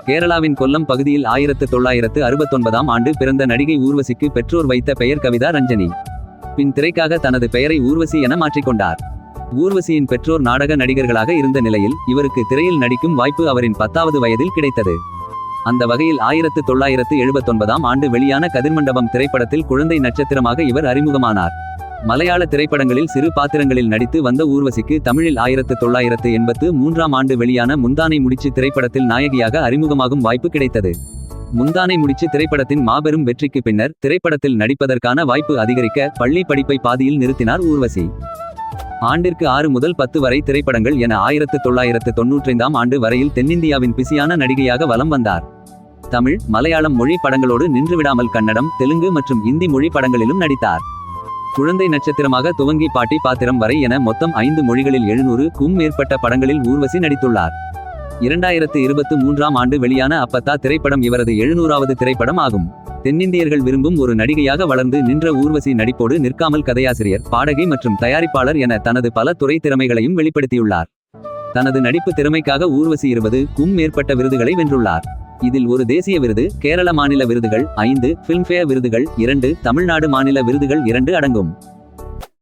கேரளாவின் கொல்லம் பகுதியில் 1969ஆம் ஆண்டு பிறந்த நடிகை ஊர்வசிக்கு பெற்றோர் வைத்த பெயர் கவிதா ரஞ்சனி. பின் திரைக்காக தனது பெயரை ஊர்வசி என மாற்றிக்கொண்டார். ஊர்வசியின் பெற்றோர் நாடக நடிகர்களாக இருந்த நிலையில் இவருக்கு திரையில் நடிக்கும் வாய்ப்பு அவரின் 10வது வயதில் கிடைத்தது. அந்த வகையில் 1979ஆம் ஆண்டு வெளியான கதிர்மண்டபம் திரைப்படத்தில் குழந்தை நட்சத்திரமாக இவர் அறிமுகமானார். மலையாள திரைப்படங்களில் சிறு பாத்திரங்களில் நடித்து வந்த ஊர்வசிக்கு தமிழில் 1983ஆம் ஆண்டு வெளியான முந்தானை முடிச்சு திரைப்படத்தில் நாயகியாக அறிமுகமாகும் வாய்ப்பு கிடைத்தது. முந்தானை முடிச்சு திரைப்படத்தின் மாபெரும் வெற்றிக்கு பின்னர் திரைப்படத்தில் நடிப்பதற்கான வாய்ப்பு அதிகரிக்க பள்ளி படிப்பை பாதியில் நிறுத்தினார் ஊர்வசி. ஆண்டிற்கு 6 முதல் 10 வரை திரைப்படங்கள் என 1995ஆம் ஆண்டு வரையில் தென்னிந்தியாவின் பிஸியான நடிகையாக வலம் வந்தார். தமிழ், மலையாளம் மொழி படங்களோடு நின்றுவிடாமல் கன்னடம், தெலுங்கு மற்றும் இந்தி மொழி படங்களிலும் நடித்தார். குழந்தை நட்சத்திரமாக துவங்கி பாட்டி பாத்திரம் வரை என மொத்தம் 5 மொழிகளில் 700க்கும் மேற்பட்ட படங்களில் ஊர்வசி நடித்துள்ளார். 2023ஆம் ஆண்டு வெளியான அப்பத்தா திரைப்படம் இவரது 700வது திரைப்படம் ஆகும். தென்னிந்தியர்கள் விரும்பும் ஒரு நடிகையாக வளர்ந்து நின்ற ஊர்வசி நடிப்போடு நிற்காமல் கதையாசிரியர், பாடகி மற்றும் தயாரிப்பாளர் என தனது பல துறை திறமைகளையும் வெளிப்படுத்தியுள்ளார். தனது நடிப்பு திறமைக்காக ஊர்வசி 20க்கும் மேற்பட்ட விருதுகளை வென்றுள்ளார். இதில் ஒரு தேசிய விருது, கேரள மாநில விருதுகள் 5, பிலிம்பேர் விருதுகள் 2, தமிழ்நாடு மாநில விருதுகள் 2 அடங்கும்.